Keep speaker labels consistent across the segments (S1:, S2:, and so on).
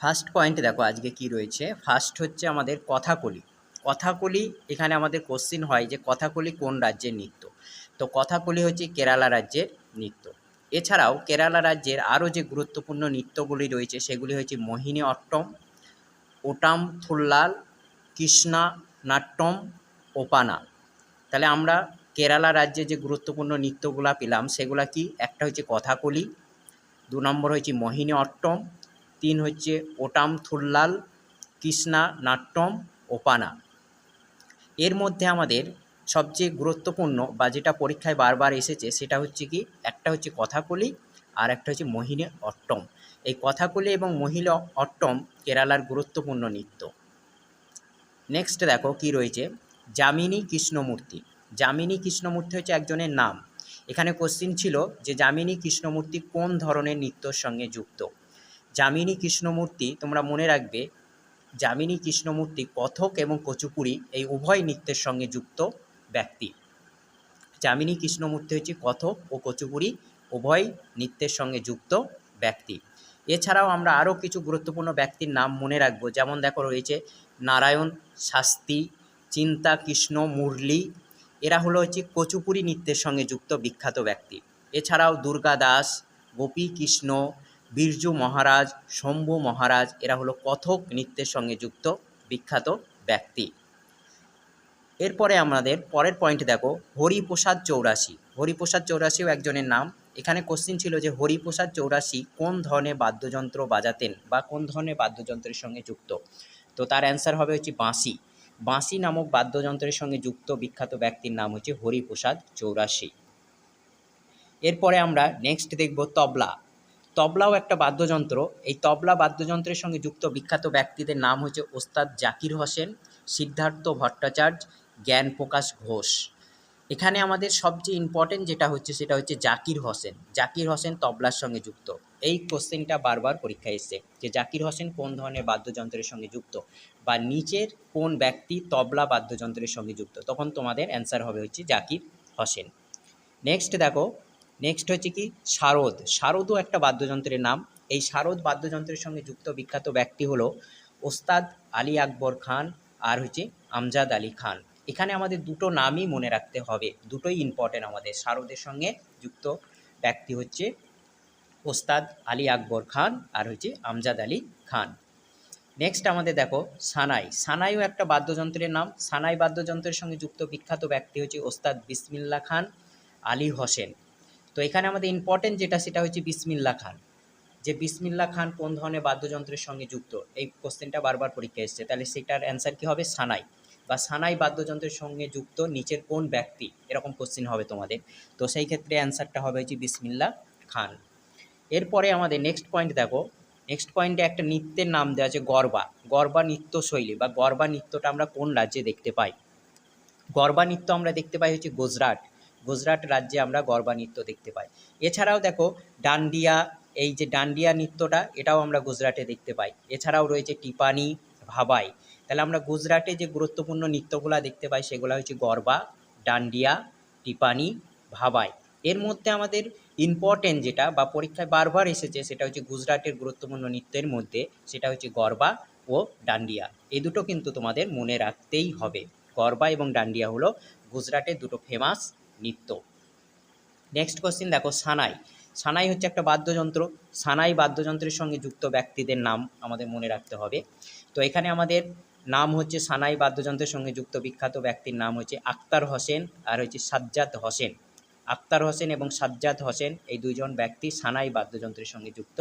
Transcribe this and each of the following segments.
S1: First point দেখো আজকে কি রয়েছে। ফার্স্ট হচ্ছে আমাদের কথাকলি। কথাকলি এখানে আমাদের কোশ্চিন হয় যে কথাকলি কোন রাজ্যের নৃত্য। তো কথাকলি হচ্ছে কেরালা রাজ্যের নৃত্য। এছাড়াও কেরালা রাজ্যের আরও যে গুরুত্বপূর্ণ নৃত্যগুলি রয়েছে সেগুলি হচ্ছে মোহিনী অট্টম, ওটাম থুল্লাল, কৃষ্ণা নাট্যম, ওপানা। তাহলে আমরা কেরালা রাজ্যে যে গুরুত্বপূর্ণ নৃত্যগুলা পেলাম সেগুলা কি, একটা হচ্ছে কথাকলি, 2 নম্বর হচ্ছে মোহিনী অট্টম, 3 হচ্ছে ওটাম থুল্লাল, কৃষ্ণা নাট্যম, ওপানা। এর মধ্যে আমাদের সবচেয়ে গুরুত্বপূর্ণ বা যেটা পরীক্ষায় বারবার এসেছে সেটা হচ্ছে কি, একটা হচ্ছে কথাকলি আর একটা হচ্ছে মোহিনী অট্টম। এই কথাকলি এবং মোহিনী অট্টম কেরালার গুরুত্বপূর্ণ নৃত্য। নেক্সট দেখো কি রয়েছে, যামিনী কৃষ্ণমূর্তি। যামিনী কৃষ্ণমূর্তি হচ্ছে একজনের নাম। এখানে কোশ্চিন ছিল যে যামিনী কৃষ্ণমূর্তি কোন ধরনের নৃত্যর সঙ্গে যুক্ত। যামিনী কৃষ্ণমূর্তি তোমরা মনে রাখবে, যামিনী কৃষ্ণমূর্তি কথক এবং কুচিপুড়ি এই উভয় নৃত্যের সঙ্গে যুক্ত ব্যক্তি। যামিনী কৃষ্ণমূর্তি হচ্ছে কথক ও কুচিপুড়ি উভয় নৃত্যের সঙ্গে যুক্ত ব্যক্তি। এছাড়াও আমরা আরও কিছু গুরুত্বপূর্ণ ব্যক্তির নাম মনে রাখবো, যেমন দেখো রয়েছে নারায়ণ শাস্ত্রী, চিন্তা কৃষ্ণ মুরলী, এরা হচ্ছে কুচিপুড়ি নৃত্যের সঙ্গে যুক্ত বিখ্যাত ব্যক্তি। এছাড়াও দুর্গা দাস, গোপী কৃষ্ণ, বিরজু মহারাজ, শম্ভু মহারাজ, এরা কথক নৃত্যের সঙ্গে যুক্ত বিখ্যাত ব্যক্তি। এরপরে আমাদের পরের পয়েন্ট দেখো, হরিপ্রসাদ চৌরাশি। হরিপ্রসাদ চৌরাশিও একজনের নাম। এখানে কোশ্চিন ছিল যে হরিপ্রসাদ চৌরাশি কোন ধরনের বাদ্যযন্ত্র বাজাতেন বা কোন ধরনের বাদ্যযন্ত্রের সঙ্গে যুক্ত। তো তার অ্যান্সার হবে হচ্ছে বাঁশি। বাঁশি নামক বাদ্যযন্ত্রের সঙ্গে যুক্ত বিখ্যাত ব্যক্তির নাম হচ্ছে হরিপ্রসাদ চৌরাশি। এরপরে আমরা নেক্সট দেখব তবলা। তবলাও একটা বাদ্যযন্ত্র। এই তবলা বাদ্যযন্ত্রের সঙ্গে যুক্ত বিখ্যাত ব্যক্তিদের নাম হচ্ছে ওস্তাদ জাকির হোসেন, সিদ্ধার্থ ভট্টাচার্য, জ্ঞান প্রকাশ ঘোষ। এখানে আমাদের সবচেয়ে ইম্পর্টেন্ট যেটা হচ্ছে সেটা হচ্ছে জাকির হোসেন। জাকির হোসেন তবলার সঙ্গে যুক্ত। এই কোশ্চেনটা বারবার পরীক্ষায় এসছে যে জাকির হোসেন কোন ধরনের বাদ্যযন্ত্রের সঙ্গে যুক্ত বা নিচের কোন ব্যক্তি তবলা বাদ্যযন্ত্রের সঙ্গে যুক্ত, তখন তোমাদের অ্যান্সার হবে হচ্ছে জাকির হোসেন। নেক্সট দেখো, নেক্সট হচ্ছে কি শারদ। শারদও একটা বাদ্যযন্ত্রের নাম। এই শারদ বাদ্যযন্ত্রের সঙ্গে যুক্ত বিখ্যাত ব্যক্তি হলো ওস্তাদ আলী আকবর খান আর হচ্ছে আমজাদ আলী খান। এখানে আমাদের দুটো নামই মনে রাখতে হবে, দুটোই ইম্পর্টেন্ট আমাদের। শারদের সঙ্গে যুক্ত ব্যক্তি হচ্ছে ওস্তাদ আলী আকবর খান আর হচ্ছে আমজাদ আলী খান। নেক্সট আমাদের দেখো সানাই। সানাইও একটা বাদ্যযন্ত্রের নাম। সানাই বাদ্যযন্ত্রের সঙ্গে যুক্ত বিখ্যাত ব্যক্তি হচ্ছে ওস্তাদ বিসমিল্লা খান, আলী হোসেন। তো এখানে আমাদের ইম্পর্টেন্ট যেটা সেটা হচ্ছে বিসমিল্লা খান। যে বিসমিল্লা খান কোন ধরনের বাদ্যযন্ত্রের সঙ্গে যুক্ত, এই কোশ্চেনটা বারবার পরীক্ষা এসছে। তাহলে সেটার অ্যান্সার কী হবে, সানাই। বা সানাই বাদ্যযন্ত্রের সঙ্গে যুক্ত নিচের কোন ব্যক্তি, এরকম কোশ্চেন হবে তোমাদের। তো সেই ক্ষেত্রে অ্যান্সারটা হবে হচ্ছে বিসমিল্লা খান। এরপরে আমাদের নেক্সট পয়েন্ট দেখো, নেক্সট পয়েন্টে একটা নৃত্যের নাম দেওয়া আছে গরবা। গরবা নৃত্যশৈলী বা গরবা নৃত্যটা আমরা কোন রাজ্যে দেখতে পাই। গরবা নৃত্য আমরা দেখতে পাই হচ্ছে গুজরাট। গুজরাট রাজ্যে আমরা গরবা নৃত্য দেখতে পাই। এছাড়াও দেখো ডান্ডিয়া, এই যে ডান্ডিয়া নৃত্যটা এটাও আমরা গুজরাটে দেখতে পাই। এছাড়াও রয়েছে টিপানি, ভাবাই। তাহলে আমরা গুজরাটে যে গুরুত্বপূর্ণ নৃত্যগুলো দেখতে পাই সেগুলো হচ্ছে গরবা, ডান্ডিয়া, টিপানি, ভাবাই। এর মধ্যে আমাদের ইম্পর্টেন্ট যেটা বা পরীক্ষায় বারবার এসেছে সেটা হচ্ছে গুজরাটের গুরুত্বপূর্ণ নৃত্যের মধ্যে সেটা হচ্ছে গরবা ও ডান্ডিয়া। এই দুটো কিন্তু তোমাদের মনে রাখতেই হবে। গরবা এবং ডান্ডিয়া হলো গুজরাটের দুটো ফেমাস নৃত্য। নেক্সট কোশ্চিন দেখো সানাই। সানাই হচ্ছে একটা বাদ্যযন্ত্র। সানাই বাদ্যযন্ত্রের সঙ্গে যুক্ত ব্যক্তিদের নাম আমাদের মনে রাখতে হবে। তো এখানে আমাদের নাম হচ্ছে সানাই বাদ্যযন্ত্রের সঙ্গে যুক্ত বিখ্যাত ব্যক্তির নাম হচ্ছে আখতার হোসেন আর হচ্ছে সাজ্জাদ হোসেন। আখতার হোসেন এবং সাজ্জাদ হোসেন এই দুইজন ব্যক্তি সানাই বাদ্যযন্ত্রের সঙ্গে যুক্ত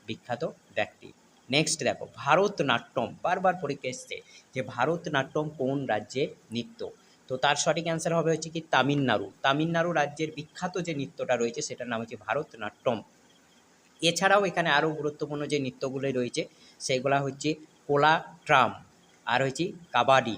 S1: বিখ্যাত ব্যক্তি। নেক্সট দেখো ভারতনাট্যম। বারবার পরীক্ষা এসছে যে ভারতনাট্যম কোন রাজ্যের নৃত্য। তো তার সঠিক অ্যান্সার হবে হচ্ছে কি তামিলনাড়ু। তামিলনাড়ু রাজ্যের বিখ্যাত যে নৃত্যটা রয়েছে সেটার নাম হচ্ছে ভারতনাট্যম। এছাড়াও এখানে আরও গুরুত্বপূর্ণ যে নৃত্যগুলো রয়েছে সেগুলো হচ্ছে কোলা ট্রাম আর হচ্ছে কাবাডি।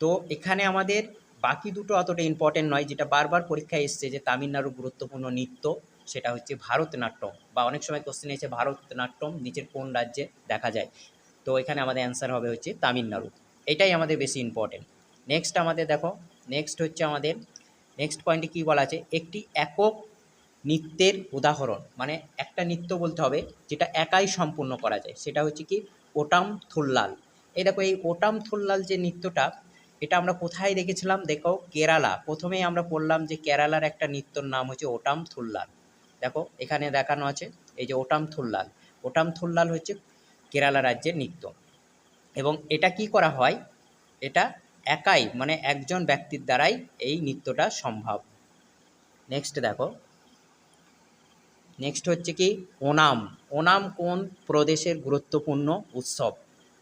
S1: তো এখানে আমাদের বাকি দুটো অতটা ইম্পর্টেন্ট নয়। যেটা বারবার পরীক্ষায় এসছে যে তামিলনাড়ুর গুরুত্বপূর্ণ নৃত্য সেটা হচ্ছে ভারতনাট্যম, বা অনেক সময় কোশ্চেন এসেছে ভারতনাট্যম নিচের কোন রাজ্যে দেখা যায়। তো এখানে আমাদের অ্যান্সার হবে হচ্ছে তামিলনাড়ু। এটাই আমাদের বেশি ইম্পর্টেন্ট। নেক্সট আমাদের দেখো, নেক্সট হচ্ছে আমাদের নেক্সট পয়েন্টে কী বলা আছে, একটি একক নৃত্যের উদাহরণ। মানে একটা নৃত্য বলতে হবে যেটা একাই সম্পূর্ণ করা যায়, সেটা হচ্ছে কি ওটাম থুল্লাল। এই দেখো এই ওটাম থুল্লাল যে নৃত্যটা, এটা আমরা কোথায় দেখেছিলাম? দেখো কেরালা। প্রথমেই আমরা পড়লাম যে কেরালার একটা নৃত্যর নাম হচ্ছে ওটাম থুল্লাল। দেখো এখানে দেখানো আছে এই যে ওটাম থুল্লাল। ওটাম থুল্লাল হচ্ছে কেরালা রাজ্যের নৃত্য। এবং এটা কি করা হয়? এটা একাই মানে একজন ব্যক্তির দ্বারাই এই নৃত্যটা সম্ভব। নেক্সট দেখো, নেক্সট হচ্ছে কি ওনাম। ওনাম কোন প্রদেশের গুরুত্বপূর্ণ উৎসব?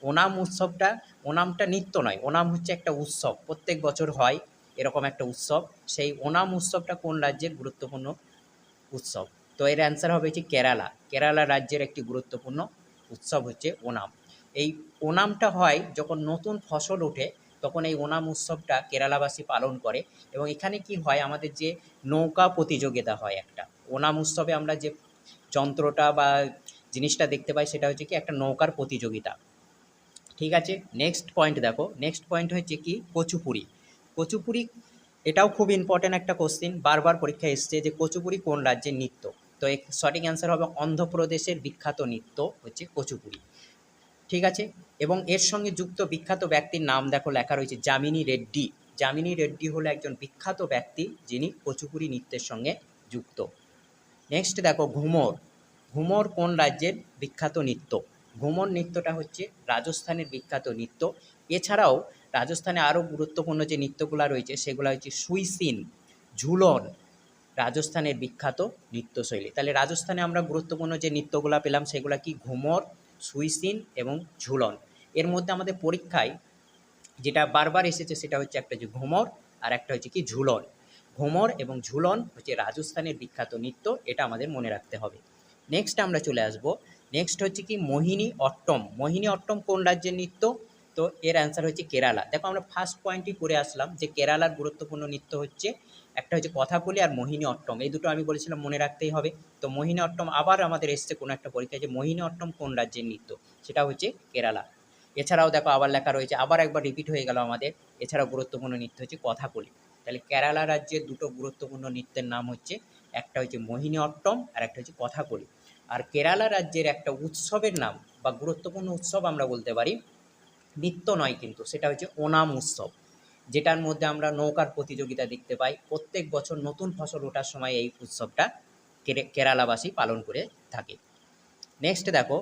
S1: ওনাম উৎসবটা, ওনামটা নৃত্য নয়, ওনাম হচ্ছে একটা উৎসব, প্রত্যেক বছর হয় এরকম একটা উৎসব। সেই ওনাম উৎসবটা কোন রাজ্যের গুরুত্বপূর্ণ উৎসব? তো এর অ্যান্সার হবে হচ্ছে কেরালা। কেরালা রাজ্যের একটি গুরুত্বপূর্ণ উৎসব হচ্ছে ওনাম। এই ওনামটা হয় যখন নতুন ফসল ওঠে, তখন এই ওনাম উৎসবটা কেরালাবাসী পালন করে। এবং এখানে কি হয়, আমাদের যে নৌকা প্রতিযোগিতা হয় একটা, ওনাম উৎসবে আমরা যে যন্ত্রটা বা জিনিসটা দেখতে পাই সেটা হচ্ছে কি একটা নৌকার প্রতিযোগিতা। ঠিক আছে, নেক্সট পয়েন্ট দেখো, নেক্সট পয়েন্ট হচ্ছে কি কুচিপুড়ি। কুচিপুড়ি এটাও খুব ইম্পর্ট্যান্ট একটা কোশ্চেন, বারবার পরীক্ষায় এসছে যে কুচিপুড়ি কোন রাজ্যের নৃত্য। তো এর সঠিক অ্যান্সার হবে অন্ধ্রপ্রদেশের বিখ্যাত নৃত্য হচ্ছে কুচিপুড়ি। ঠিক আছে, এবং এর সঙ্গে যুক্ত বিখ্যাত ব্যক্তির নাম দেখো লেখা রয়েছে যামিনী রেড্ডি। যামিনী রেড্ডি হলো একজন বিখ্যাত ব্যক্তি যিনি কুচিপুড়ি নৃত্যের সঙ্গে যুক্ত। নেক্সট দেখো ঘুমর। ঘুমর কোন রাজ্যের বিখ্যাত নৃত্য? ঘুমর নৃত্যটা হচ্ছে রাজস্থানের বিখ্যাত নৃত্য। এছাড়াও রাজস্থানে আরও গুরুত্বপূর্ণ যে নৃত্যগুলো রয়েছে সেগুলো হচ্ছে সুইসিন, ঝুলন, রাজস্থানের বিখ্যাত নৃত্যশৈলী। তাহলে রাজস্থানে আমরা গুরুত্বপূর্ণ যে নৃত্যগুলো পেলাম সেগুলো কি ঘুমর, সুইসিন এবং ঝুলন। এর মধ্যে আমাদের পরীক্ষায় যেটা বারবার এসেছে সেটা হচ্ছে একটা যে ঘুমর আর একটা হচ্ছে কি ঝুলন। ঘুমর এবং ঝুলন হচ্ছে রাজস্থানের বিখ্যাত নৃত্য, এটা আমাদের মনে রাখতে হবে। নেক্সট আমরা চলে আসব, নেক্সট হচ্ছে কি মোহিনী অট্টম। মোহিনী অট্টম কোন রাজ্যের নৃত্য? তো এর অ্যান্সার হচ্ছে কেরালা। দেখো আমরা ফার্স্ট পয়েন্টই করে আসলাম যে কেরালার গুরুত্বপূর্ণ নৃত্য হচ্ছে একটা হচ্ছে কথাকলি আর মোহিনী অট্টম, এই দুটো আমি বলেছিলাম মনে রাখতেই হবে। তো মোহিনী অট্টম আবার আমাদের এসছে কোনো একটা পরীক্ষায় যে মোহিনী অট্টম কোন রাজ্যের নৃত্য, সেটা হচ্ছে কেরালা। এছাড়াও দেখো আবার লেখা রয়েছে, আবার একবার রিপিট হয়ে গেল আমাদের, এছাড়াও গুরুত্বপূর্ণ নৃত্য হচ্ছে কথাকলি। তাহলে কেরালা রাজ্যের দুটো গুরুত্বপূর্ণ নৃত্যের নাম হচ্ছে, একটা হচ্ছে মোহিনী অট্টম আর একটা হচ্ছে কথাকলি। আর কেরালা রাজ্যের একটা উৎসবের নাম বা গুরুত্বপূর্ণ উৎসব আমরা বলতে পারি, নৃত্য নয় কিন্তু, সেটা হচ্ছে ওনাম উৎসব, যেটার মধ্যে আমরা নৌকার প্রতিযোগিতা দেখতে পাই। প্রত্যেক বছর নতুন ফসল ওঠার সময় এই উৎসবটা কেরালাবাসী পালন করে থাকে। নেক্সট দেখো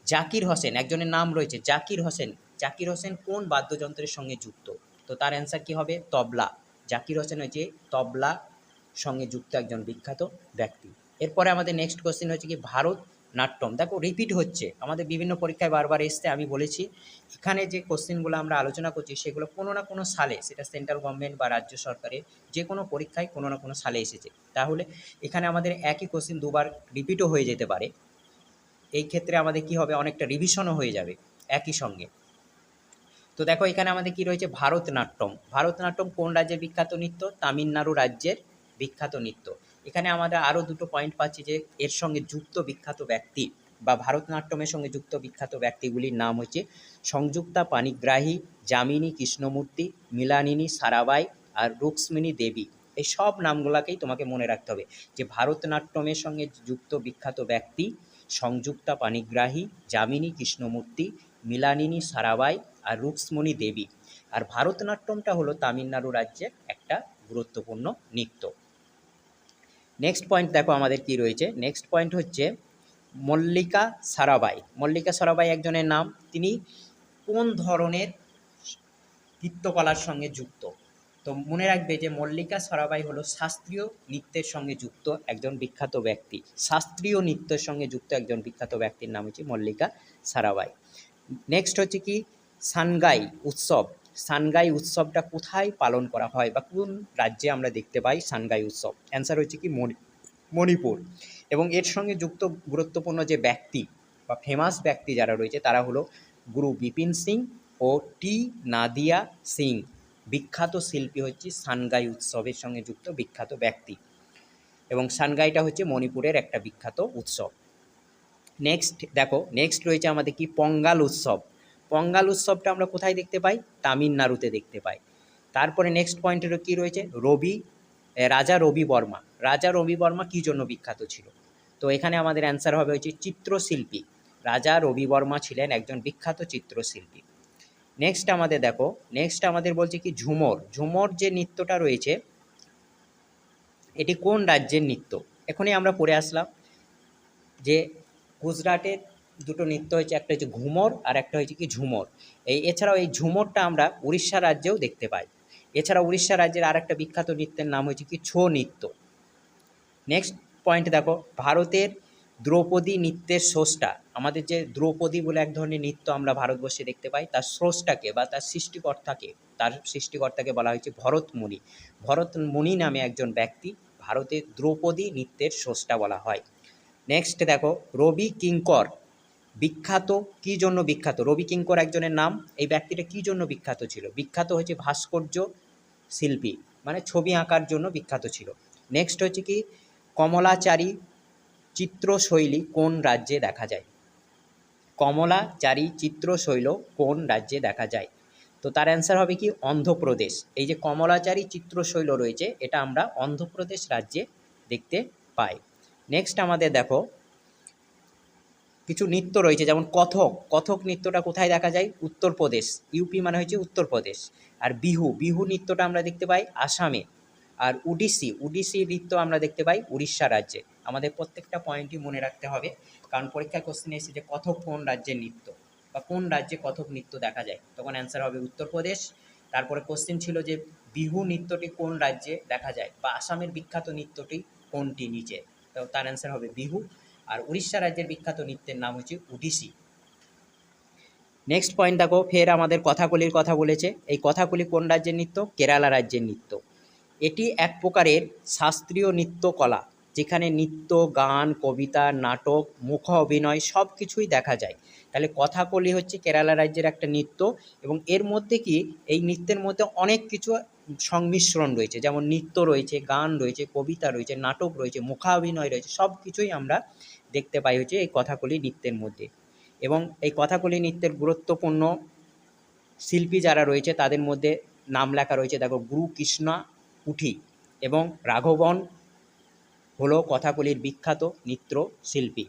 S1: জাকির হোসেন, একজনের নাম রয়েছে জাকির হোসেন। জাকির হোসেন কোন বাদ্যযন্ত্রের সঙ্গে যুক্ত? তো তার অ্যান্সার কি হবে? তবলা। জাকির হোসেন হচ্ছে তবলা সঙ্গে যুক্ত একজন বিখ্যাত ব্যক্তি। এরপরে আমাদের নেক্সট কোশ্চেন হচ্ছে কি ভারত নাট্যম। দেখো রিপিট হচ্ছে, আমাদের বিভিন্ন পরীক্ষায় বারবার এসছে, আমি বলেছি এখানে যে কোশ্চেনগুলো আমরা আলোচনা করছি সেগুলো কোনো না কোনো সালে, সেটা সেন্ট্রাল গভর্নমেন্ট বা রাজ্য সরকারের যে কোনো পরীক্ষায় কোনো না কোনো সালে এসেছে। তাহলে এখানে আমাদের একই কোশ্চেন দুবার রিপিটও হয়ে যেতে পারে। এই ক্ষেত্রে আমাদের কি হবে, অনেকটা রিভিশনও হয়ে যাবে একই সঙ্গে। তো দেখো এখানে আমাদের কি রয়েছে ভারতনাট্যম। ভারতনাট্যম কোন রাজ্যের বিখ্যাত নৃত্য? তামিলনাড়ু রাজ্যের বিখ্যাত নৃত্য। এখানে আমরা আরও দুটো পয়েন্ট পাচ্ছি যে এর সঙ্গে যুক্ত বিখ্যাত ব্যক্তি বা ভারতনাট্যমের সঙ্গে যুক্ত বিখ্যাত ব্যক্তিগুলির নাম হচ্ছে সংযুক্তা পাণিগ্রাহী, যামিনী কৃষ্ণমূর্তি, মৃণালিনী সারাবাই আর রুক্মিণী দেবী। এই সব নামগুলোকেই তোমাকে মনে রাখতে হবে যে ভারতনাট্যমের সঙ্গে যুক্ত বিখ্যাত ব্যক্তি সংযুক্তা পাণিগ্রাহী, যামিনী কৃষ্ণমূর্তি, মৃণালিনী সারাবাই আর রুক্মিণী দেবী। আর ভারতনাট্যমটা হলো তামিলনাড়ু রাজ্যের একটা গুরুত্বপূর্ণ নৃত্য। নেক্সট পয়েন্ট দেখো আমাদের কি রয়েছে, নেক্সট পয়েন্ট হচ্ছে মল্লিকা সারাবাই। মল্লিকা সারাবাই একজনের নাম, তিনি কোন ধরনের নৃত্যকলার সঙ্গে যুক্ত? তো মনে রাখবে যে মল্লিকা সারাবাই হলো শাস্ত্রীয় নৃত্যের সঙ্গে যুক্ত একজন বিখ্যাত ব্যক্তি। শাস্ত্রীয় নৃত্যের সঙ্গে যুক্ত একজন বিখ্যাত ব্যক্তির নাম হচ্ছে মল্লিকা সারাবাই। নেক্সট হচ্ছে কি সানগাই উৎসব। সানগাই উৎসবটা কোথায় পালন করা হয় বা কোন রাজ্যে আমরা দেখতে পাই সানগাই উৎসব? অ্যান্সার হচ্ছে কি মণিপুর। এবং এর সঙ্গে যুক্ত গুরুত্বপূর্ণ যে ব্যক্তি বা ফেমাস ব্যক্তি যারা রয়েছে তারা হলো গুরু বিপিন সিং ও টি নাদিয়া সিং। বিখ্যাত শিল্পী হচ্ছে সানগাই উৎসবের সঙ্গে যুক্ত বিখ্যাত ব্যক্তি, এবং সানগাইটা হচ্ছে মণিপুরের একটা বিখ্যাত উৎসব। নেক্সট দেখো, নেক্সট রয়েছে আমাদের কি পঙ্গাল উৎসব। পঙ্গাল উৎসবটা আমরা কোথায় দেখতে পাই? তামিলনাড়ুতে দেখতে পাই। তারপরে নেক্সট পয়েন্টের কী রয়েছে রাজা রবি বর্মা। রাজা রবি বর্মা কী জন্য বিখ্যাত ছিল? তো এখানে আমাদের অ্যান্সার হবে হচ্ছে চিত্রশিল্পী। রাজা রবিবর্মা ছিলেন একজন বিখ্যাত চিত্রশিল্পী। নেক্সট আমাদের দেখো, নেক্সট আমাদের বলছে কি ঝুমর। ঝুমর যে নৃত্যটা রয়েছে এটি কোন রাজ্যের নৃত্য? এখনই আমরা পড়ে আসলাম যে গুজরাটের দুটো নৃত্য হয়েছে, একটা হচ্ছে ঘুমর আর একটা হচ্ছে কি ঝুমর। এছাড়াও এই ঝুমরটা আমরা উড়িষ্যা রাজ্যেও দেখতে পাই। এছাড়া উড়িষ্যা রাজ্যের আর একটা বিখ্যাত নৃত্যের নাম হচ্ছে কি ছৌ নৃত্য। নেক্সট পয়েন্ট দেখো, ভারতের দ্রৌপদী নৃত্যের স্রষ্টা, আমাদের যে দ্রৌপদী বলে এক ধরনের নৃত্য আমরা ভারতবর্ষে দেখতে পাই, তার স্রষ্টাকে বা তার সৃষ্টিকর্তাকে বলা হয়েছে ভরতমুনি। ভরতমুনি নামে একজন ব্যক্তি ভারতের দ্রৌপদী নৃত্যের স্রষ্টা বলা হয়। নেক্সট দেখো, রবি কিঙ্কর বিখ্যাত কী জন্য বিখ্যাত? রবি কিঙ্কর একজনের নাম। এই ব্যক্তিটা কী জন্য বিখ্যাত ছিল? বিখ্যাত হচ্ছে ভাস্কর্য শিল্পী, মানে ছবি আঁকার জন্য বিখ্যাত ছিল। নেক্সট হচ্ছে কি কমলাচারী চিত্রশৈলী কোন রাজ্যে দেখা যায়? কমলাচারী চিত্রশৈলী কোন রাজ্যে দেখা যায়? তো তার অ্যান্সার হবে কি অন্ধ্রপ্রদেশ। এই যে কমলাচারী চিত্রশৈলী রয়েছে এটা আমরা অন্ধ্রপ্রদেশ রাজ্যে দেখতে পাই। নেক্সট আমাদের দেখো কিছু নৃত্য রয়েছে, যেমন কথক। কথক নৃত্যটা কোথায় দেখা যায়? উত্তরপ্রদেশ। ইউপি মানে হচ্ছে উত্তরপ্রদেশ। আর বিহু নৃত্যটা আমরা দেখতে পাই আসামে। আর ওড়িশি নৃত্য আমরা দেখতে পাই উড়িষ্যা রাজ্যে। আমাদের প্রত্যেকটা পয়েন্টই মনে রাখতে হবে, কারণ পরীক্ষায় কোশ্চেন এসেছে যে কথক কোন রাজ্যের নৃত্য বা কোন রাজ্যে কথক নৃত্য দেখা যায়, তখন অ্যান্সার হবে উত্তরপ্রদেশ। তারপরে কোশ্চেন ছিল যে বিহু নৃত্যটি কোন রাজ্যে দেখা যায় বা আসামের বিখ্যাত নৃত্যটি কোনটি নিচে, তো তার অ্যান্সার হবে বিহু। আর উড়িষ্যা রাজ্যের বিখ্যাত নৃত্যের নাম হচ্ছে ওডিসি। নেক্সট পয়েন্ট দেখো, ফের আমাদের কথাকলির কথা বলেছে। এই কথাকলি কোন রাজ্যের নৃত্য? কেরালা রাজ্যের নৃত্য। এটি এক প্রকারের শাস্ত্রীয় নৃত্যকলা, যেখানে নৃত্য, গান, কবিতা, নাটক, মুখ অভিনয় সব কিছুই দেখা যায়। তাহলে কথাকলি হচ্ছে কেরালা রাজ্যের একটা নৃত্য, এবং এর মধ্যে কি এই নৃত্যের মধ্যে অনেক কিছু সংমিশ্রণ রয়েছে, যেমন নৃত্য রয়েছে, গান রয়েছে, কবিতা রয়েছে, নাটক রয়েছে, মুখাভিনয় রয়েছে, সব কিছুই আমরা দেখতে পাই হচ্ছে এই কথাকলি নৃত্যের মধ্যে। এবং এই কথাকলি নৃত্যের গুরুত্বপূর্ণ শিল্পী যারা রয়েছে তাদের মধ্যে নাম লেখা রয়েছে, দেখো গুরু কৃষ্ণা কুঠি এবং রাঘবন হলো কথাকলির বিখ্যাত নৃত্যশিল্পী।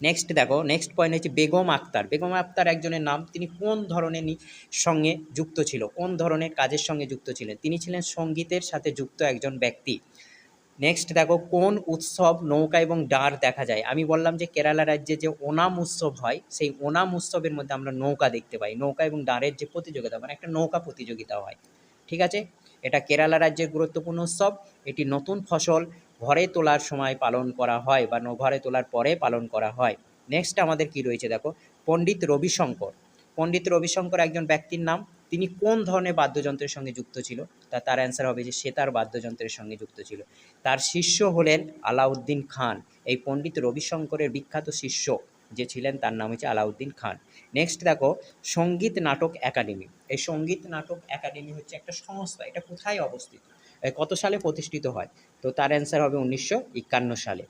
S1: নেক্সট দেখো, নেক্সট পয়েন্ট হচ্ছে বেগম আক্তার। বেগম আক্তার একজনের নাম, তিনি কোন ধরনের সঙ্গে যুক্ত ছিল, কোন ধরনের কাজের সঙ্গে যুক্ত ছিলেন? তিনি ছিলেন সঙ্গীতের সাথে যুক্ত একজন ব্যক্তি। নেক্সট দেখো, কোন উৎসব নৌকা এবং দাঁড় দেখা যায়? আমি বললাম যে কেরালা রাজ্যে যে ওনাম উৎসব হয়, সেই ওনাম উৎসবের মধ্যে আমরা নৌকা দেখতে পাই। নৌকা এবং দাঁড়ের যে প্রতিযোগিতা, মানে একটা নৌকা প্রতিযোগিতা হয়। ঠিক আছে, এটা কেরালা রাজ্যের গুরুত্বপূর্ণ উৎসব। এটি নতুন ফসল ঘরে তোলার সময় পালন করা হয় বা ঘরে তোলার পরে পালন করা হয়। নেক্সট আমাদের কি রয়েছে দেখো, পণ্ডিত রবিশঙ্কর। পণ্ডিত রবিশঙ্কর একজন ব্যক্তির নাম, তিনি কোন ধরনের বাদ্যযন্ত্রের সঙ্গে যুক্ত ছিল? তার অ্যান্সার হবে যে সেতার বাদ্যযন্ত্রের সঙ্গে যুক্ত ছিল। তার শিষ্য হলেন আলাউদ্দিন খান। এই পণ্ডিত রবিশঙ্করের বিখ্যাত শিষ্য যে ছিলেন তার নাম হচ্ছে আলাউদ্দিন খান। নেক্সট দেখো, সঙ্গীত নাটক একাডেমি। এই সঙ্গীত নাটক একাডেমি হচ্ছে একটা সংস্থা, এটা কোথায় অবস্থিত, কত সালে প্রতিষ্ঠিত হয়? তো তার অ্যান্সার হবে 1951 সালে।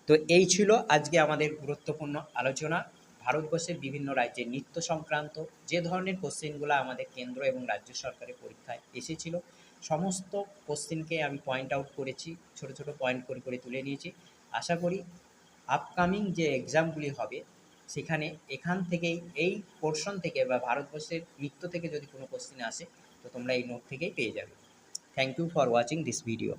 S1: তো এই ছিল আজকে আমাদের গুরুত্বপূর্ণ আলোচনা। ভারতবর্ষের বিভিন্ন রাজ্যের নৃত্য সংক্রান্ত যে ধরনের কোশ্চেনগুলো আমাদের কেন্দ্র এবং রাজ্য সরকারের পরীক্ষায় এসেছিল, সমস্ত কোশ্চেনকে আমি পয়েন্ট আউট করেছি, ছোট ছোট পয়েন্ট করে করে তুলে নিয়েছি। আশা করি আপকামিং যে এক্সামগুলি হবে সেখানে এখান থেকেই, এই পোর্শন থেকে বা ভারতবর্ষের নৃত্য থেকে যদি কোনো কোশ্চেন আসে তো তোমরা এই নোট থেকেই পেয়ে যাবে। Thank you for watching this video.